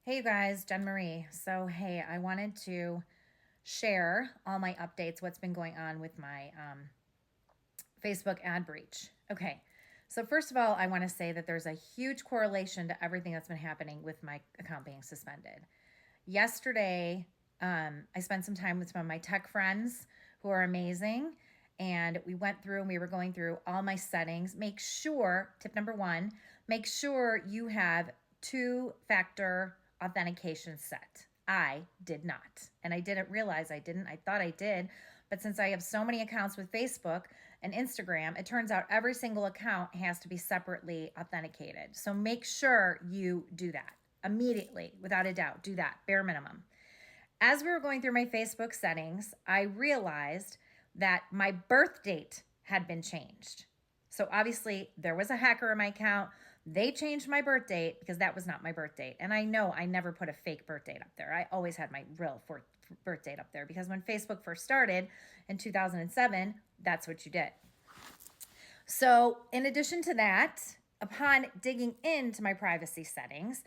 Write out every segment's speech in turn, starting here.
Hey you guys, Jen Marie. So, hey, I wanted to share all my updates, what's been going on with my Facebook ad breach. Okay, so first of all, I want to say that there's a huge correlation to everything that's been happening with my account being suspended. Yesterday, I spent some time with some of my tech friends who are amazing, and we went through and we were going through all my settings. Make sure, tip number one, make sure you have two-factor authentication set. I did not. And I didn't realize I didn't. I thought I did. But since I have so many accounts with Facebook and Instagram, it turns out every single account has to be separately authenticated. So make sure you do that immediately, without a doubt. Do that, bare minimum. As we were going through my Facebook settings, I realized that my birth date had been changed. So obviously there was a hacker in my account. They changed my birth date because that was not my birth date. And I know I never put a fake birth date up there. I always had my real birth date up there because when Facebook first started in 2007, that's what you did. So in addition to that, upon digging into my privacy settings,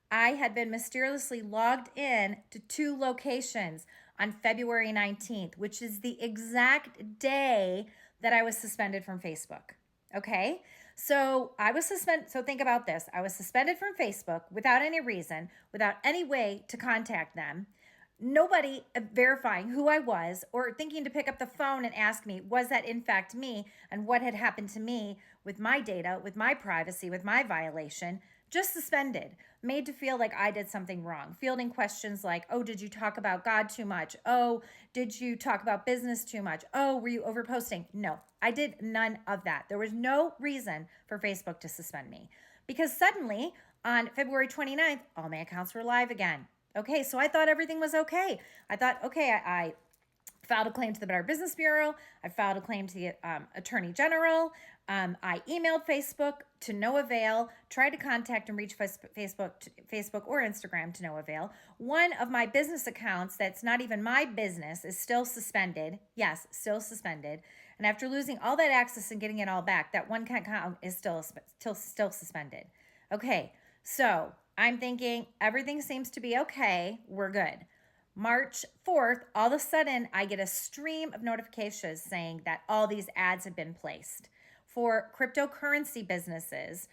I had been mysteriously logged in to two locations on February 19th, which is the exact day that I was suspended from Facebook. Okay, so I was suspended. So think about this. I was suspended from Facebook without any reason, without any way to contact them. Nobody verifying who I was or thinking to pick up the phone and ask me, was that in fact me and what had happened to me with my data, with my privacy, with my violation. Just suspended, made to feel like I did something wrong, fielding questions like, oh, did you talk about God too much? Oh, did you talk about business too much? Oh, were you overposting? No, I did none of that. There was no reason for Facebook to suspend me because suddenly on February 29th, all my accounts were live again. Okay, so I thought everything was okay. I thought, okay, I filed a claim to the Better Business Bureau. I filed a claim to the Attorney General. I emailed Facebook to no avail, tried to contact and reach Facebook or Instagram to no avail. One of my business accounts that's not even my business is still suspended. Yes, still suspended. And after losing all that access and getting it all back, that one account is still suspended. Okay, so I'm thinking everything seems to be okay. We're good. March 4th, all of a sudden, I get a stream of notifications saying that all these ads have been placed for cryptocurrency businesses,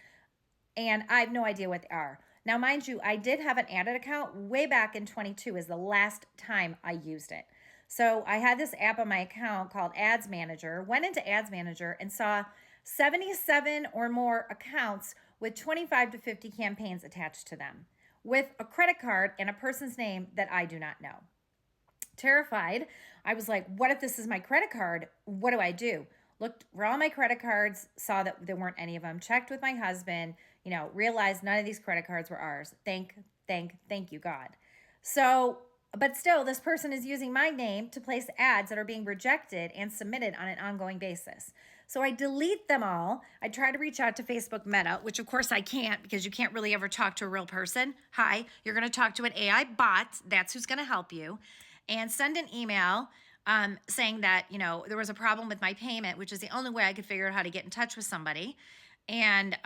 and I have no idea what they are. Now, mind you, I did have an added account way back in 22 is the last time I used it. So I had this app on my account called Ads Manager, went into Ads Manager and saw 77 or more accounts with 25 to 50 campaigns attached to them, with a credit card and a person's name that I do not know. Terrified, I was like, what if this is my credit card? What do I do? Looked for all my credit cards, saw that there weren't any of them, checked with my husband, realized none of these credit cards were ours. Thank you, God. So, but still, this person is using my name to place ads that are being rejected and submitted on an ongoing basis. So I delete them all. I try to reach out to Facebook Meta, which of course I can't because you can't really ever talk to a real person. Hi, you're going to talk to an AI bot. That's who's going to help you. And send an email saying that, there was a problem with my payment, which is the only way I could figure out how to get in touch with somebody. And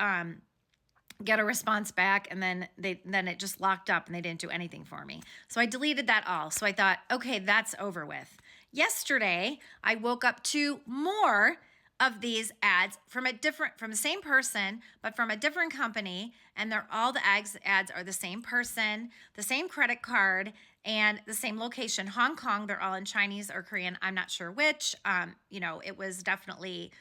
get a response back, and then it just locked up and they didn't do anything for me. So I deleted that all. So I thought, okay, that's over with. Yesterday, I woke up to more of these ads from the same person, but from a different company, and all the ads are the same person, the same credit card, and the same location, Hong Kong. They're all in Chinese or Korean. I'm not sure which. It was definitely,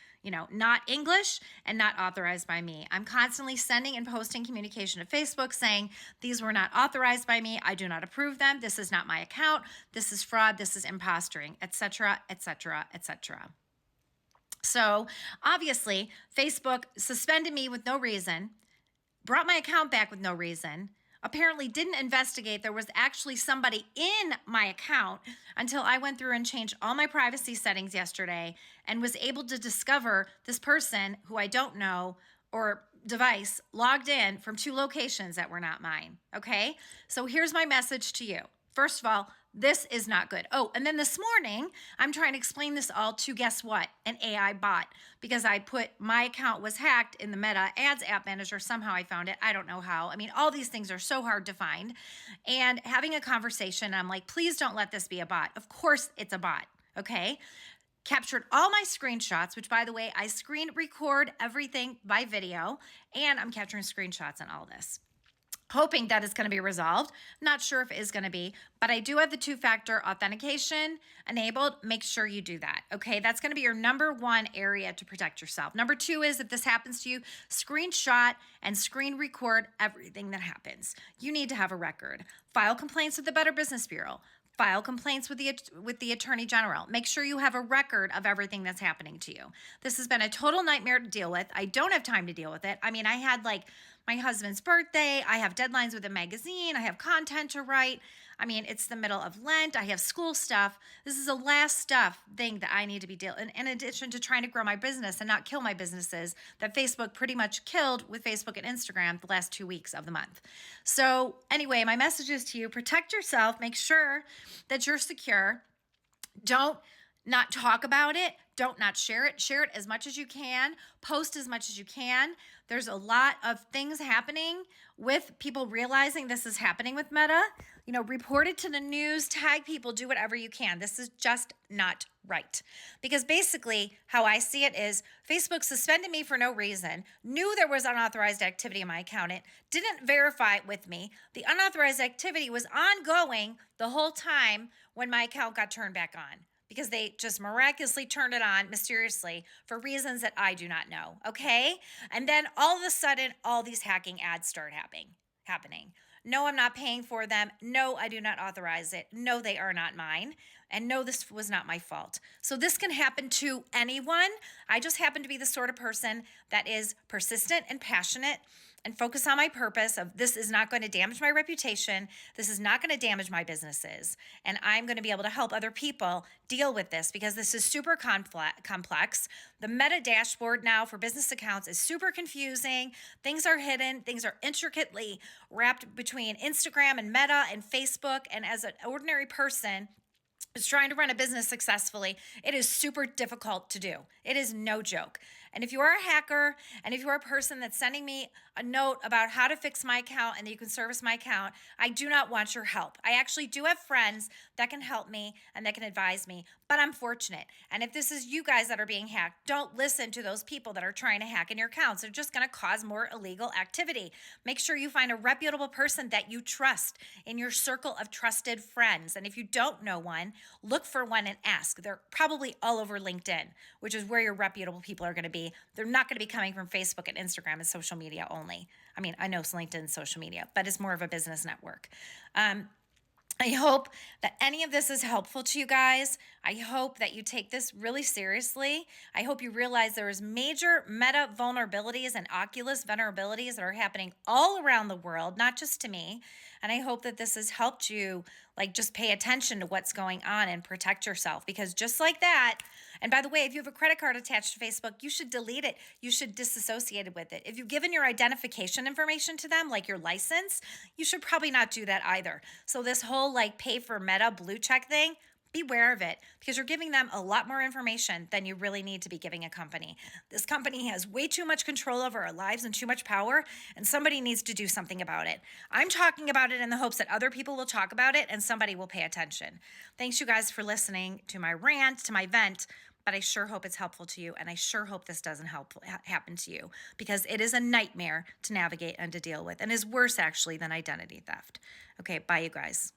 not English and not authorized by me. I'm constantly sending and posting communication to Facebook saying, these were not authorized by me. I do not approve them. This is not my account. This is fraud. This is impostoring, etc., etc., etc. So obviously, Facebook suspended me with no reason, brought my account back with no reason, apparently didn't investigate there was actually somebody in my account until I went through and changed all my privacy settings yesterday and was able to discover this person who I don't know or device logged in from two locations that were not mine. Okay, so here's my message to you. First of all, This is not good. Oh, and then this morning, I'm trying to explain this all to, guess what? An AI bot, because I put my account was hacked in the Meta Ads App Manager. Somehow I found it. I don't know how. I mean, all these things are so hard to find. And having a conversation, I'm like, please don't let this be a bot. Of course it's a bot, okay? Captured all my screenshots, which, by the way, I screen record everything by video, and I'm capturing screenshots and all this, hoping that it's going to be resolved. Not sure if it is going to be, but I do have the two-factor authentication enabled. Make sure you do that, okay? That's going to be your number one area to protect yourself. Number two is, if this happens to you, screenshot and screen record everything that happens. You need to have a record. File complaints with the Better Business Bureau. File complaints with the Attorney General. Make sure you have a record of everything that's happening to you. This has been a total nightmare to deal with. I don't have time to deal with it. I mean, I had like my husband's birthday. I have deadlines with a magazine. I have content to write. I mean, it's the middle of Lent. I have school stuff. This is the last thing that I need to be dealing. In addition to trying to grow my business and not kill my businesses that Facebook pretty much killed with Facebook and Instagram the last 2 weeks of the month. So anyway, my message is to you: protect yourself. Make sure that you're secure. Don't not talk about it. Don't not share it. Share it as much as you can. Post as much as you can. There's a lot of things happening with people realizing this is happening with Meta. You know, report it to the news, tag people, do whatever you can. This is just not right. Because basically how I see it is, Facebook suspended me for no reason, knew there was unauthorized activity in my account, didn't verify it with me. The unauthorized activity was ongoing the whole time when my account got turned back on, because they just miraculously turned it on mysteriously for reasons that I do not know, okay? And then all of a sudden, all these hacking ads start happening. No, I'm not paying for them. No, I do not authorize it. No, they are not mine. And no, this was not my fault. So this can happen to anyone. I just happen to be the sort of person that is persistent and passionate and focus on my purpose of, this is not going to damage my reputation. This is not going to damage my businesses. And I'm going to be able to help other people deal with this, because this is super complex. The Meta dashboard now for business accounts is super confusing. Things are hidden. Things are intricately wrapped between Instagram and Meta and Facebook. And as an ordinary person is trying to run a business successfully, it is super difficult to do. It is no joke. And if you are a hacker, and if you are a person that's sending me a note about how to fix my account and that you can service my account, I do not want your help. I actually do have friends that can help me and that can advise me, but I'm fortunate. And if this is you guys that are being hacked, don't listen to those people that are trying to hack in your accounts. They're just going to cause more illegal activity. Make sure you find a reputable person that you trust in your circle of trusted friends. And if you don't know one, look for one and ask. They're probably all over LinkedIn, which is where your reputable people are going to be. They're not going to be coming from Facebook and Instagram and social media only. I mean, I know LinkedIn is social media, but it's more of a business network. I hope that any of this is helpful to you guys. I hope that you take this really seriously. I hope you realize there is major Meta vulnerabilities and Oculus vulnerabilities that are happening all around the world, not just to me. And I hope that this has helped you, like, just pay attention to what's going on and protect yourself. Because just like that, and by the way, if you have a credit card attached to Facebook, you should delete it. You should disassociate it with it. If you've given your identification information to them, like your license, you should probably not do that either. So this whole like pay for Meta blue check thing, beware of it, because you're giving them a lot more information than you really need to be giving a company. This company has way too much control over our lives and too much power, and somebody needs to do something about it. I'm talking about it in the hopes that other people will talk about it and somebody will pay attention. Thanks, you guys, for listening to my rant, to my vent, but I sure hope it's helpful to you, and I sure hope this doesn't happen to you, because it is a nightmare to navigate and to deal with, and is worse actually than identity theft. Okay, bye, you guys.